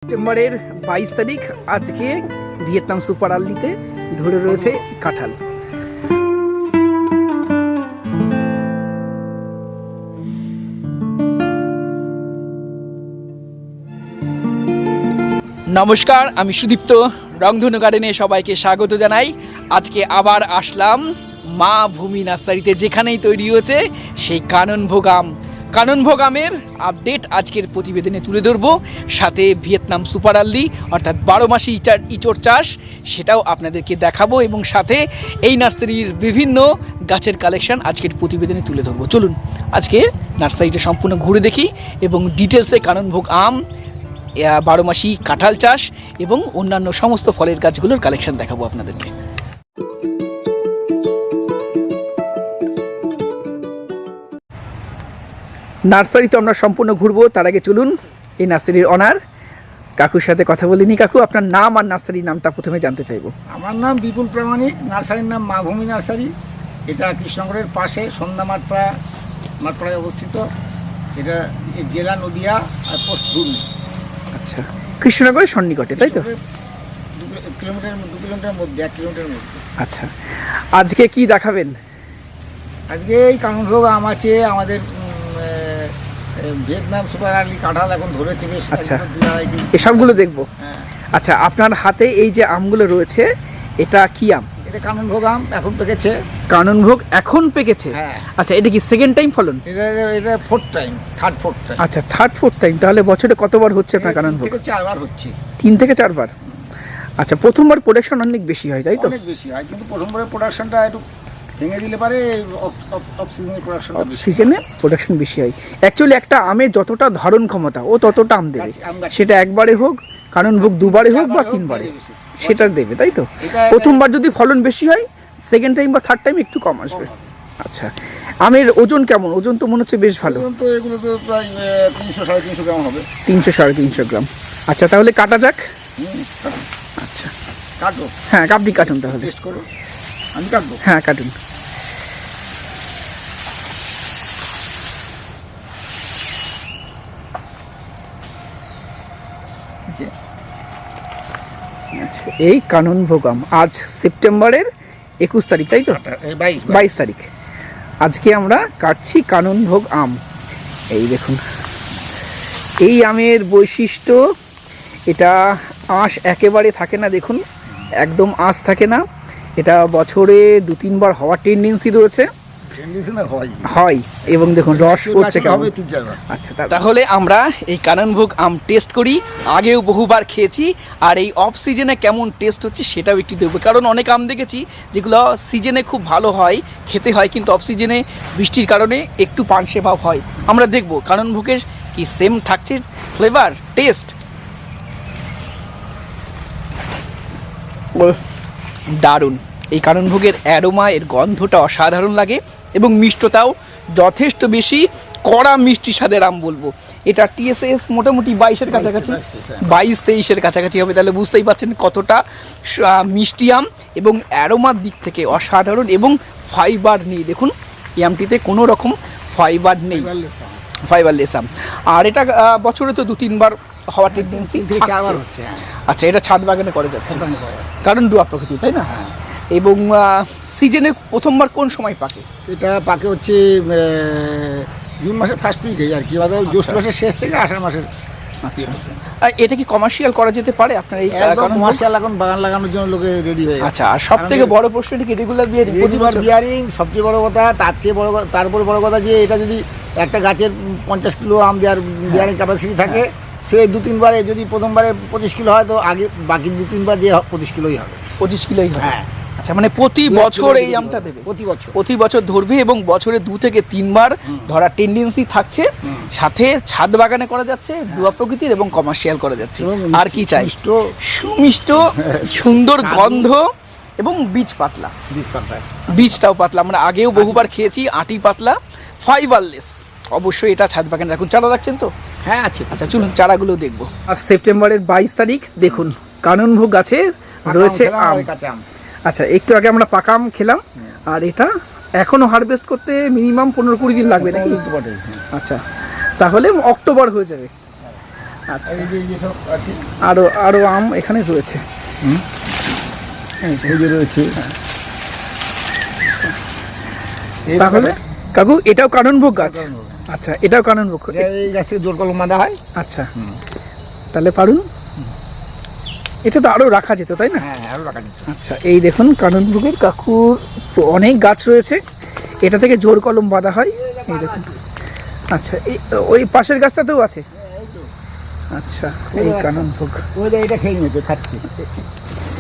সেপ্টেম্বরের 22 তারিখ আজকে ভিয়েতনাম সুপার আর্লিতে ধরে রয়েছে কাঁঠাল। নমস্কার, আমি সুদীপ্ত, রংধনু গার্ডেনে সবাইকে স্বাগত জানাই। আজকে আবার আসলাম মা ভূমি নার্সারিতে, যেখানেই তৈরি হয়েছে সেই কাননভোগ আম। কাননভোগ আমের আপডেট আজকের প্রতিবেদনে তুলে ধরবো, সাথে ভিয়েতনাম সুপার আর্লি অর্থাৎ 12 মাসি ইঁচড় চাষ সেটাও আপনাদেরকে দেখাবো, এবং সাথে এই নার্সারির বিভিন্ন গাছের কালেকশন আজকের প্রতিবেদনে তুলে ধরবো। চলুন আজকে নার্সারিটা সম্পূর্ণ ঘুরে দেখি এবং ডিটেলসে কাননভোগ আম, 12 মাসি কাঁঠাল চাষ এবং অন্যান্য সমস্ত ফলের গাছগুলোর কালেকশন দেখাবো আপনাদেরকে। নার্সারি তো আমরা সম্পূর্ণ ঘুরবো, তার আগে চলুন এই নার্সারির অনার কাকুর সাথে কথা বলিনি। কাকু, আপনার নাম আর নার্সারির নামটা প্রথমে জানতে চাইবো। আমার নাম বিপুল প্রামাণিক, নার্সারির নাম মা ভূমি নার্সারি। এটা কৃষ্ণনগরের পাশে সন্ধ্যা মাঠপাড়ায় অবস্থিত। এটা জেলা নদিয়া আর পোস্ট ঘুরনি। আচ্ছা, কৃষ্ণনগরের সন্নিকটে, তাই তো? 2 কিলোমিটার মধ্যে, 1 কিলোমিটার মধ্যে। আচ্ছা, আজকে কি দেখাবেন? আজকে এই কাননভোগ আম আছে আমাদের, ভিয়েতনাম সুপার আর্লি কাঁঠাল এখন ধরেছে বেশ। আচ্ছা, এসবগুলো দেখবো। হ্যাঁ। আচ্ছা, আপনার হাতে এই যে আমগুলো রয়েছে, এটা কি আম? এটা কাননভোগ আম, এখন পেকেছে। কাননভোগ এখন পেকেছে? হ্যাঁ। আচ্ছা, এটা কি সেকেন্ড টাইম ফলন? এটা ফোর্থ টাইম। আচ্ছা, থার্ড ফোর্থ টাইম। তাহলে বছরে কতবার হচ্ছে আপনার কাননভোগ? 3 থেকে 4 বার হচ্ছে। 3 থেকে 4 বার। আচ্ছা, প্রথমবার প্রোডাকশন অনেক বেশি হয়, তাই তো? অনেক বেশি হয়, কিন্তু প্রথমবারের প্রোডাকশনটা একটু ভেঙে দিলে পারে অফ সিজনের প্রোডাকশন বেশি হয়। অ্যাকচুয়ালি একটা আমের যতটা ধারণ ক্ষমতা ও ততটা আম দেবে, সেটা একবারে হোক, কাননভোগ দুবারে হোক বা 3 বারে, সেটা দেবে, তাই তো? প্রথমবার যদি ফলন বেশি হয়, সেকেন্ড টাইম বা থার্ড টাইম একটু কম আসবে। আচ্ছা, আমের ওজন কেমন? ওজন তো মনে হচ্ছে বেশ ভালো। এগুলো তো প্রায় 300-350 গ্রাম হবে। 300-350 গ্রাম। আচ্ছা, তাহলে কাটা যাক। আচ্ছা, কাটো। হ্যাঁ, আপনি কাটুন তাহলে। টেস্ট করো। আমি কাটবো? হ্যাঁ, কাটুন। এই কাননভোগ আম আজ সেপ্টেম্বরের 21 তারিখ, তাই তো? 22 তারিখ আজকে আমরা কাটছি কাননভোগ আম। এই দেখুন, এই আমের বৈশিষ্ট্য, এটা আঁশ একেবারে থাকে না। দেখুন, একদম আঁশ থাকে না। এটা বছরে 2-3 বার হওয়ার টেন্ডেন্সি রয়েছে, হয়। এবং দেখুন রস পড়ছে কেমন। আচ্ছা, তাহলে আমরা এই কাননভোগ আম টেস্ট করি। আগেও বহুবার খেয়েছি, আর এই অফ সিজনে কেমন টেস্ট হচ্ছে সেটাও একটু দেখবো। কারণ অনেক আম দেখেছি যেগুলো সিজনে খুব ভালো হয়, খেতে হয়, কিন্তু অফ সিজনে বৃষ্টির কারণে একটু পানসে ভাব হয়। আমরা দেখবো কাননভোগের কি সেম থাকছে ফ্লেভার, টেস্ট। দারুণ! এই কাননভোগের অ্যারোমা, এর গন্ধটা অসাধারণ লাগে, এবং মিষ্টতাও যথেষ্ট বেশি, কড়া মিষ্টি স্বাদের আম বলবো। এটা TSS মোটামুটি 22-এর কাছাকাছি, 22-23-এর কাছাকাছি হবে। তাহলে বুঝতেই পারছেন কতটা মিষ্টি আম, এবং অ্যারোমার দিক থেকে অসাধারণ, এবং ফাইবার নেই। দেখুন, এই আমটিতে কোনো রকম ফাইবার নেই, ফাইবারলেস আম। আর এটা বছরে তো 2-3 বার হওয়ার টেন্ডেন্সি হচ্ছে। আচ্ছা, এটা ছাদ বাগানে করে যাচ্ছে কারণ ডুয়া প্রকৃতি, তাই না? এবং সিজনে প্রথমবার কোন সময় পাকে? এটা পাকে হচ্ছে জুন মাসের ফার্স্ট উইকে আর কি, জ্যৈষ্ঠ মাসের শেষ থেকে আষাঢ় মাসের। আচ্ছা, এটা কি কমার্শিয়াল করা যেতে পারে আপনার এই? কমার্শিয়াল এখন বাগান লাগানোর জন্য লোকে রেডি হয়ে। আচ্ছা, আর সব থেকে বড় প্রশ্নটি কি রেগুলার বিয়ারিং? সবচেয়ে বড় কথা, তারপরে বড় কথা যে এটা যদি একটা গাছের 50 কিলো আম দেওয়ার বিয়ারিং ক্যাপাসিটি থাকে, সে 2-3 বারে, যদি প্রথমবারে 25 কিলো হয়, তো আগে বাকি 2-3 বার যে 25 কিলোই হবে। 25 কিলোই হবে? হ্যাঁ। আচ্ছা, মানে প্রতি বছর এই আমটা দেবে? প্রতি বছর ধরবে, এবং বছরে 2 থেকে 3 বার ধরার টেন্ডেন্সি থাকছে। সাথে ছাদ বাগানে করা যাচ্ছে, ডুয়া প্রকৃতির, এবং কমার্শিয়াল করা যাচ্ছে। আর কি চাই? সুমিষ্ট, সুন্দর গন্ধ, এবং বীজ পাতলা। বীজটাও পাতলা, আমরা আগেও বহুবার খেয়েছি। আটি পাতলা, ফাইবারলেস। অবশ্যই এটা ছাদ বাগানে রাখুন। চারা রাখছেন তো? হ্যাঁ, আছে। আচ্ছা, চলুন চারাগুলো দেখবো। আর সেপ্টেম্বরের 22 তারিখ দেখুন, কাননভোগ গাছে রয়েছে আম। আচ্ছা, একটু আগে আমরা পাকা আম খেলাম, আর এটা এখনো হারভেস্ট করতে মিনিমাম 15-20 দিন লাগবে নাকি? আচ্ছা, তাহলে অক্টোবর হয়ে যাবে। আচ্ছা এই যে সব আছে, আরো আরো আম এখানে রয়েছে। এই যে রয়েছে। তাহলে কাকু এটাও কাননভোগ গাছ? আচ্ছা এটাও কাননভোগ। এই গাছ থেকে জোর কলম বাঁধা হয়। আচ্ছা তাহলে পারুন, এটা তো আরো রাখা যেত তাই না? হ্যাঁ আরো রাখা যেত। আচ্ছা এই দেখুন কাননভোগের কাকুর অনেক গাছ রয়েছে, এটা থেকে জোর কলম বাঁধা হয়। এই দেখুন। আচ্ছা ওই পাশের গাছটাতেও আছে। আচ্ছা এই কাননভোগ। ওই এটা খেয়ে নিতে খাচ্ছি,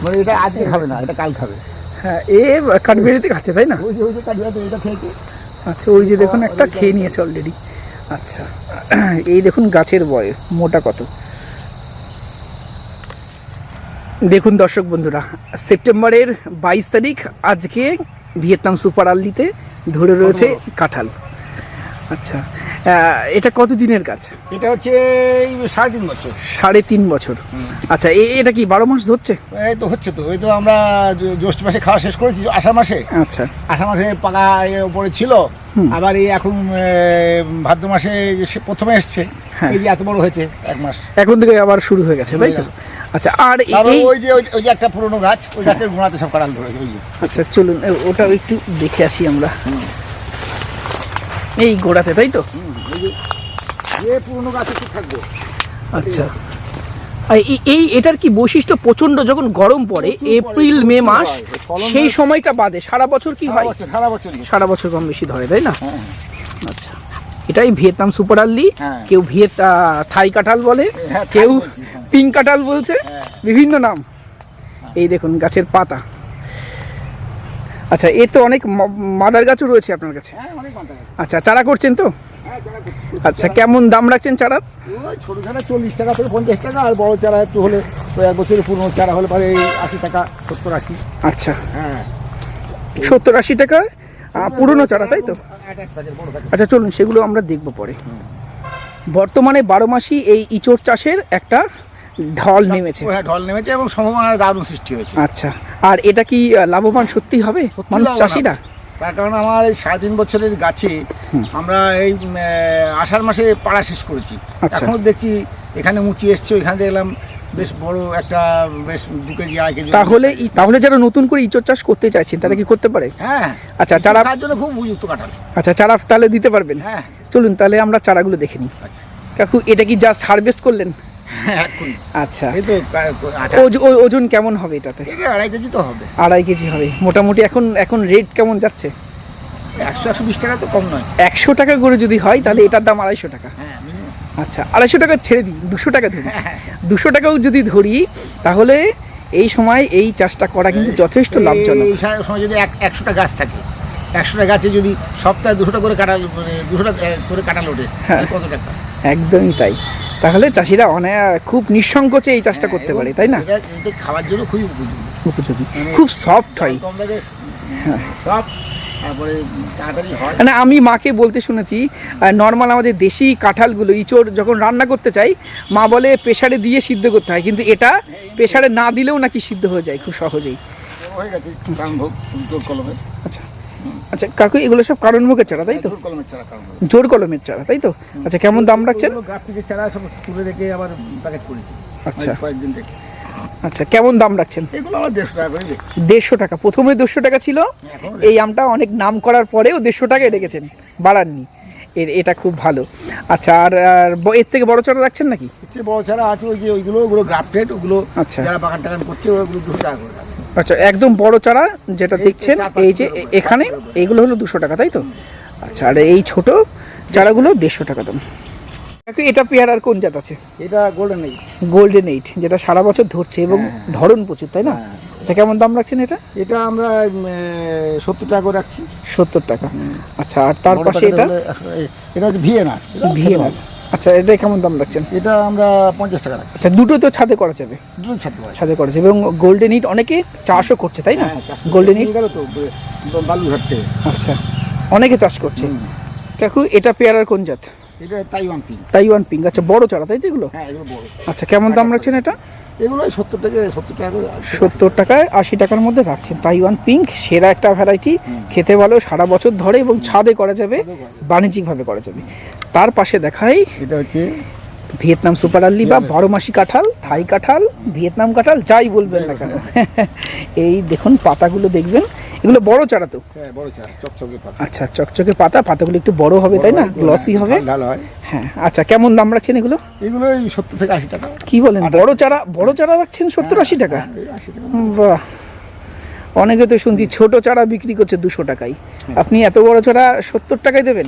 মানে এটা আজকে খাবে না, এটা কাল খাবে। হ্যাঁ এ কাঠবেড়িতে খাচ্ছে তাই না? ওই যে কাঠবেড়িতে এটা খেয়েছে। আচ্ছা ওই যে দেখুন একটা খেয়ে নিয়েছে অলরেডি। আচ্ছা এই দেখুন গাছের বয়স মোটা কত। দেখুন দর্শক বন্ধুরা, সেপ্টেম্বরের 22 তারিখ আজকে ভিয়েতনাম সুপার আর্লিতে ধরে রয়েছে কাঁঠাল। আচ্ছা এটা কত দিনের গাছ? এটা হচ্ছে 3.5 বছর। 3.5 বছর। আচ্ছা এটা কি 12 মাস ধরছে? এই তো হচ্ছে তো, ওই তো আমরা জ্যৈষ্ঠ মাসে খাওয়া শেষ করেছি, আষাঢ় মাসে। আচ্ছা আষাঢ় মাসে পাকা উপরে ছিল, আবার এই এখন ভাদ্র মাসে প্রথমে এসছে। এই যে এত বড় হয়েছে 1 মাস, এখন থেকে আবার শুরু হয়ে গেছে তাই তো? আচ্ছা আর ওই যে একটা পুরনো গাছ, ওই গাছের গোড়াতে সব কাঁঠাল ধরেছে ওই যে। আচ্ছা চলুন ওটা একটু দেখে আসি আমরা। এই গোড়াতে তাই তো? পুরনো গাছ একটু থাকবে। আচ্ছা এই এটার কি বৈশিষ্ট্য, প্রচন্ড যখন গরম পড়ে এপ্রিল মে মাস সেই সময়টা বাদে সারা বছর কি হয়? সারা বছর কম বেশি ধরে তাই না? আচ্ছা এটাই ভিয়েতনাম সুপার আর্লি। কেউ থাই কাঁঠাল বলে, কেউ পিঙ্ক কাঁঠাল বলছে, বিভিন্ন নাম। এই দেখুন গাছের পাতা। আচ্ছা এ তো অনেক মাদার গাছও রয়েছে আপনার কাছে। আচ্ছা চারা করছেন তো? আচ্ছা কেমন দাম রাখছেন চারা? ছোট চারা 40 টাকা থেকে 50 টাকা, আর বড় চারা একটু হলে 1 বছরের পুরনো চারা হলে পরে 80 টাকা 70-80। আচ্ছা 70-80 টাকা পুরনো চারা তাই তো? আচ্ছা চলুন সেগুলো আমরা দেখবো পরে। বর্তমানে 12 মাসই এই ইঁচড় চাষের একটা ঢল নেমেছে। ঢল নেমেছে এবং সম্ভাবনার দারুণ সৃষ্টি হয়েছে। আচ্ছা আর এটা কি লাভবান সত্যি হবে মানুষ চাষিরা? তার কারণ আমার এই 3.5 বছরের গাছে আমরা এই আষাঢ় মাসে পাড়া শেষ করেছি। এখনো দেখছি এখানে মুচি এসছে, ওইখানে দেখলাম বেশ বড় একটা, বেশ 2 কেজি 1.5 কেজি। তাহলে যারা নতুন করে ইঁচড় চাষ করতে চাইছেন তারা কি করতে পারে? হ্যাঁ আচ্ছা চারা তার জন্য খুব উপযুক্ত কাঁঠাল। আচ্ছা চারা তাহলে দিতে পারবেন? হ্যাঁ চলুন তাহলে আমরা চারাগুলো দেখে নিই। কাকু এটা কি জাস্ট হারভেস্ট করলেন? আচ্ছা ওজন কেমন হবে এটাতে? 2.5 কেজি তো হবে। 2.5 কেজি হবে মোটামুটি। এখন রেট কেমন যাচ্ছে? 100-120 টাকা তো কম নয়। 100 টাকা করে যদি হয় তাহলে এটার দাম 250 টাকা। আচ্ছা 250 টাকা ছেড়ে দিই, 200 টাকা ধরি। 200 টাকাও যদি ধরি তাহলে এই সময় এই চাষটা করা কিন্তু যথেষ্ট লাভজনক। এই সময় যদি 100টা গাছ থাকে, 100টা গাছে যদি সপ্তাহে 200টা করে কাঁঠাল, 200টা করে কাঁঠাল ওঠে, কত টাকা? একদমই তাই। তাহলে চাষিরা খুব নিঃসংকোচে এই চাষটা করতে পারে তাই না? এটা খাওয়ার জন্য খুবই উপযোগী, খুব সফট হয়। সফট, তারপরে তাড়াতাড়ি হয়। মানে আমি মাকে বলতে শুনেছি নর্মাল আমাদের দেশি কাঁঠালগুলো ইঁচড় যখন রান্না করতে চাই মা বলে প্রেসারে দিয়ে সিদ্ধ করতে হয়, কিন্তু এটা প্রেসারে না দিলেও নাকি সিদ্ধ হয়ে যায় খুব সহজেই। হয়ে গেছে কাননভোগ জোর কলমের। আচ্ছা আচ্ছা কাকু এগুলো সব কাননভোগের চারা তাই তো? জোর কলমের চারা তাই তো? আচ্ছা কেমন দাম রাখছেন? গাছ থেকে চারা সব তুলে রেখে আবার প্যাকেট করেছি। আচ্ছা কয়েকদিন থেকে। আচ্ছা কেমন দাম রাখছেন? এগুলো আমার 150 টাকা করে দিচ্ছি। 150 টাকা? প্রথমে 200 টাকা ছিল, এই আমটা অনেক নাম করার পরেও 150 টাকায় রেখেছেন, বাড়াননি। এটা খুব ভালো। আচ্ছা আর এর থেকে বড় চারা রাখছেন নাকি? এর বড় চারা আছে ওই যে ওগুলো গ্রাফটেড, ওগুলো যারা বাগান টাগান করছে ওগুলো 200 টাকা করে। আচ্ছা একদম বড় চারা যেটা দেখছেন এই যে এখানে এইগুলো হলো 200 টাকা তাই তো? আচ্ছা আর এই ছোট চারাগুলো 150 টাকা দাম। এটা পেয়ারার কোন জাত আছে? এটা গোল্ডেন এইট। গোল্ডেন এইট যেটা সারা বছর ধরছে এবং ধরন প্রচুর তাই না? আচ্ছা কেমন দাম রাখছেন এটা? এটা আমরা 70 টাকা করে রাখছি। 70 টাকা। আচ্ছা আর তার পাশে এটা হচ্ছে ভিয়েনার। আচ্ছা এটা কেমন দাম রাখছেন? এটা আমরা 50 টাকা রাখছি। আচ্ছা দুটো তো ছাদে করা যাবে? দুটো ছাদে করা যাবে। এবং গোল্ডেন ইট অনেকে চাষও করছে তাই না? গোল্ডেন ইট গেল তো বালুরঘাট থেকে। আচ্ছা অনেকে চাষ করছে। কাকু এটা পেয়ারার কোন জাত? এটা তাইওয়ান পিঙ্ক। Taiwan pink. আচ্ছা বড় চারা তাই তো এগুলো? হ্যাঁ এগুলো বড়। আচ্ছা কেমন দাম রাখছেন এটা? এগুলো 70 টাকা 70 টাকায় 80 টাকার মধ্যে রাখছেন। তাইওয়ান পিঙ্ক সেরা একটা ভ্যারাইটি, খেতে ভালো, সারা বছর ধরে এবং ছাদে করা যাবে, বাণিজ্যিকভাবে করা যাবে। তার পাশে দেখাই এটা হচ্ছে ভিয়েতনাম সুপার আর্লি বা 12 মাসি কাঁঠাল, থাই কাঁঠাল, ভিয়েতনাম কাঁঠাল, যাই বলবেন না কেন। এই দেখুন পাতাগুলো দেখবেন, এগুলো বড় চারা তো? হ্যাঁ বড় চারা, চকচকে পাতা। আচ্ছা, চকচকে পাতা, পাতাগুলো একটু বড় হবে তাই না, গ্লসি হবে। ভালো হয়। হ্যাঁ আচ্ছা, কেমন দাম রাখছেন এগুলো? এগুলো এই 70 থেকে 80 টাকা। কি বলেন, বড় চারা রাখছেন 70-80 টাকা? বাহ, অনেকে তো শুনছি ছোট চারা বিক্রি করছে 200 টাকায়, আপনি এত বড় চারা 70 টাকায় দেবেন?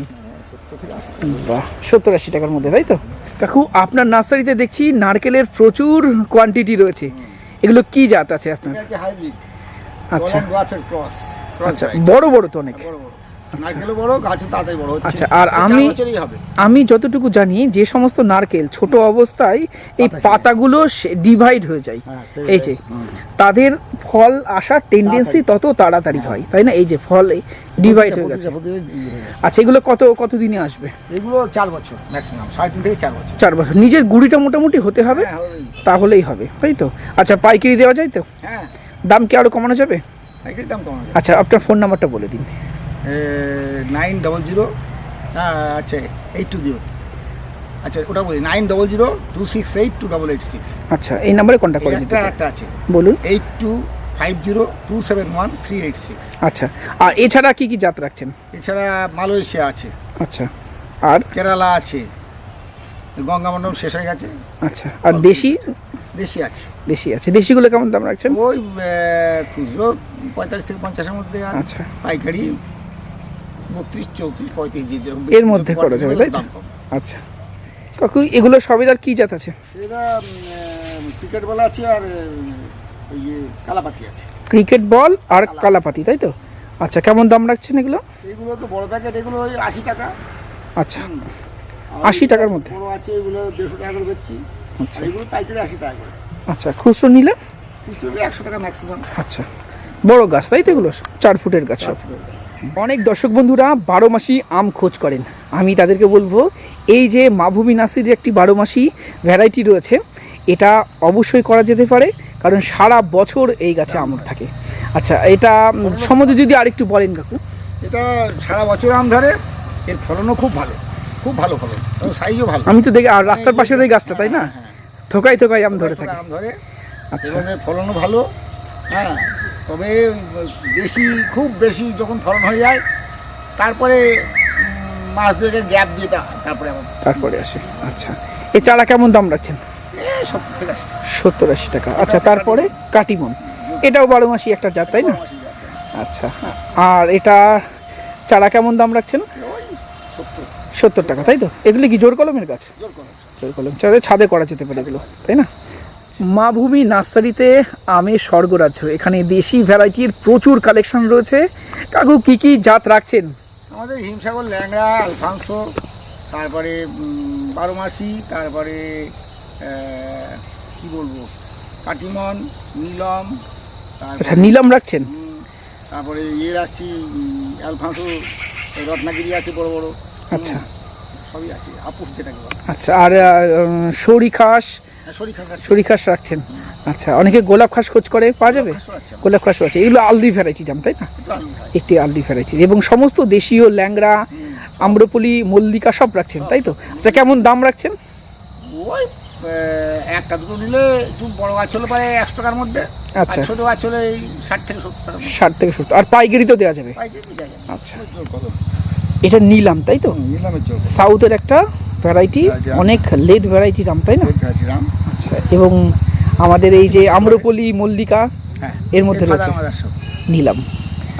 বাহ, 70-80 টাকার মধ্যে, তাই তো? কাকু, আপনার নার্সারিতে দেখছি নারকেলের প্রচুর কোয়ান্টিটি রয়েছে, এগুলো কি জাত আছে আপনার? আচ্ছা আচ্ছা, বড় বড় তো অনেক। আচ্ছা, আর আমি যতটুকু জানি যে সমস্ত নারকেল ছোট অবস্থায় এই পাতাগুলো ডিভাইড হয়ে যায়, এই যে তাদের ফল আসার টেন্ডেন্সি তত তাড়াতাড়ি হয়, তাই না? এই যে ফল ডিভাইড হয়ে গেছে। আচ্ছা, এগুলো কতদিনে আসবে? এগুলো 4 বছর ম্যাক্সিমাম, 3.5 থেকে 4 বছর। 4 বছর নিজের গুড়িটা মোটামুটি হতে হবে, তাহলেই হবে, তাই তো? আচ্ছা, পাইকারি দেওয়া যায় তো? হ্যাঁ। দাম কি আরো কমানো যাবে? পাইকারি দাম কমানো যাবে। আচ্ছা, আপনার ফোন নাম্বারটা বলে দিন। 900, আচ্ছা 82 দিও, আচ্ছা ওটা বলি 9002682886। আচ্ছা, এই নম্বরে কন্ট্যাক্ট করে নিতে একটা আছে, বলুন। 8250271386। আচ্ছা, আর এছাড়া কি কি জাত রাখছেন? এছাড়া মালয়েশিয়া আছে। আচ্ছা, আর কেরালা আছে, গঙ্গামণ্ডল শেষ হয়ে গেছে। আচ্ছা, আর দেশি আছে। দেশিগুলো কেমন দাম রাখছেন? ওই খুচরো 45 থেকে 50-এর মধ্যে। আচ্ছা, পাইকারি 32, 34, 35 এর মধ্যে করা যাবে, তাই তো? আচ্ছা কাকু, এগুলো সবেদার কি জাত আছে? এটা ক্রিকেট বল আছে, আর ওই কালাপাতি আছে। ক্রিকেট বল আর কালাপাতি, তাই তো? আচ্ছা, কেমন দাম রাখছেন এগুলো? এগুলো তো বড় প্যাকেট, এগুলো ওই 80 টাকা। আচ্ছা, 80 টাকার মধ্যে বড় আছে, এগুলো 150 টাকা করে বেচছি। আচ্ছা, এগুলো পাইকারি 80 টাকা করে। আচ্ছা, খুচরো নিলে? খুচরো 100 টাকা ম্যাক্সিমাম। আচ্ছা, বড় গাছ তাই তো এগুলো? 4 ফুটের গাছ সব। অনেক দর্শক বন্ধুরা 12 মাসি আম খোঁজ করেন, আমি তাদেরকে বলবো এই যে মাভূমি নার্সারির একটি 12 মাসি ভ্যারাইটি রয়েছে, এটা অবশ্যই করা যেতে পারে, কারণ সারা বছর এই গাছে আম থাকে। আচ্ছা, এটা সম্বন্ধে যদি আরেকটু বলেন কাকু। এটা সারা বছর আম ধরে, এর ফলনও খুব ভালো, খুব ভালো ফলন, এবং সাইজও ভালো। আমি তো দেখি, আর রাস্তার পাশের ওই গাছটা, তাই না? থোকায় থোকায় আম ধরে থাকে। আচ্ছা, এবং এর ফলনও ভালো। হ্যাঁ, তবে খুব বেশি যখন ফলন হয়ে যায়, তারপরে মাস 2-এর গ্যাপ দিয়ে তারপরে আসে। আচ্ছা, এই চারা কেমন দাম রাখছেন? 70 থেকে 80। 70-80 টাকা। আচ্ছা, তারপরে কাটিমন, এটাও 12 মাসি একটা জাত, তাই না? আচ্ছা, আর এটা চারা কেমন দাম রাখছেন? 70 টাকা, তাই তো? এগুলি কি জোর কলমের গাছ? জোর কলম, ছাদে করা যেতে পারে এগুলো, তাই না? মাভূমি নার্সারিতে আমের স্বর্গরাজ্য, এখানে দেশি ভ্যারাইটির প্রচুর কালেকশন রয়েছে। কাকু, কি কি জাত রাখছেন? আমাদের হিমসাগর, ল্যাংড়া, আলফানসো, তারপরে 12 মাসি, তারপরে কি বলবো, কাটিমন, নীলম। আচ্ছা, নীলম রাখছেন? তারপরে রাখছি আলফানসো, রত্নাগিরি আছে বড় বড়। আচ্ছা, সবই আছে, আপুস যেটাকে বলে। আচ্ছা, আর সরিখাস রাখছেন? আচ্ছা, অনেকে গোলাপ খাস খোঁজ করে, পাওয়া যাবে? গোলাপ খাসও আছে। এগুলো আলদি ভ্যারাইটি দাম, তাই না? একটি আলদি ভ্যারাইটি, এবং সমস্ত দেশীয় ল্যাংড়া, আম্রপলি, মল্লিকা সব রাখছেন, তাই তো? আচ্ছা, কেমন দাম রাখছেন? ওই একটা দুটো নিলে একটু বড় গাছ হলে পারে 100 টাকার মধ্যে। আচ্ছা, ছোট গাছ হলে 60 থেকে 70 টাকা। 60 থেকে 70। আর পাইকারি তো দেওয়া যাবে? আচ্ছা, এটা নিলাম, তাই তো? সাউথের একটা ভ্যারাইটি, অনেক লেট ভ্যারাইটি দাম, তাই না? আচ্ছা, এবং আমাদের এই যে আম্রপলি, মল্লিকা, এর মধ্যে রয়েছে নিলাম,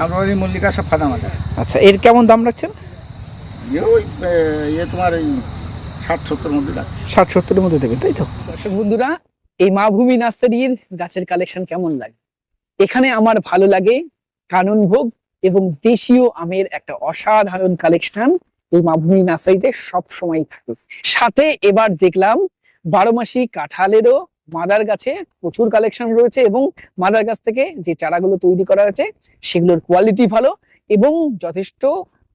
আম্রপলি, মল্লিকা সব ফাদামাদার। আচ্ছা, এর কেমন দাম রাখছেন? তোমার 60-70-এর মধ্যে যাচ্ছে। 60-70-এর মধ্যে দেবেন, তাই তো? দর্শক বন্ধুরা, এই মাভূমি নার্সারির গাছের কালেকশন কেমন লাগে? এখানে আমার ভালো লাগে কাননভোগ এবং দেশীয় আমের একটা অসাধারণ কালেকশন এই মাভূমি নার্সারিতে সব সময় থাকে। সাথে এবার দেখলাম 12 মাসি কাঁঠালেরও মাদার গাছে প্রচুর কালেকশন রয়েছে, এবং মাদার গাছ থেকে যে চারাগুলো তৈরি করা হয়েছে সেগুলোর কোয়ালিটি ভালো এবং যথেষ্ট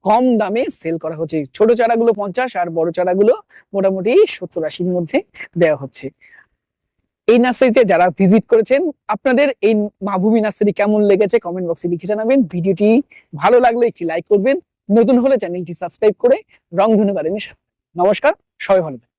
কম দামে সেল করা হচ্ছে। ছোট চারাগুলো 50 আর বড় চারাগুলো মোটামুটি 70-80-র মধ্যে দেওয়া হচ্ছে। এই নার্সারিতে যারা ভিজিট করেছেন, আপনাদের এই মাভূমি নার্সারি কেমন লেগেছে কমেন্ট বক্সে লিখে জানাবেন। ভিডিওটি ভালো লাগলে একটি লাইক করবেন, নতুন হলে চ্যানেলটি সাবস্ক্রাইব করে রংধনু গার্ডেনের সাথে। নমস্কার, সবাই ভালো থাকবেন।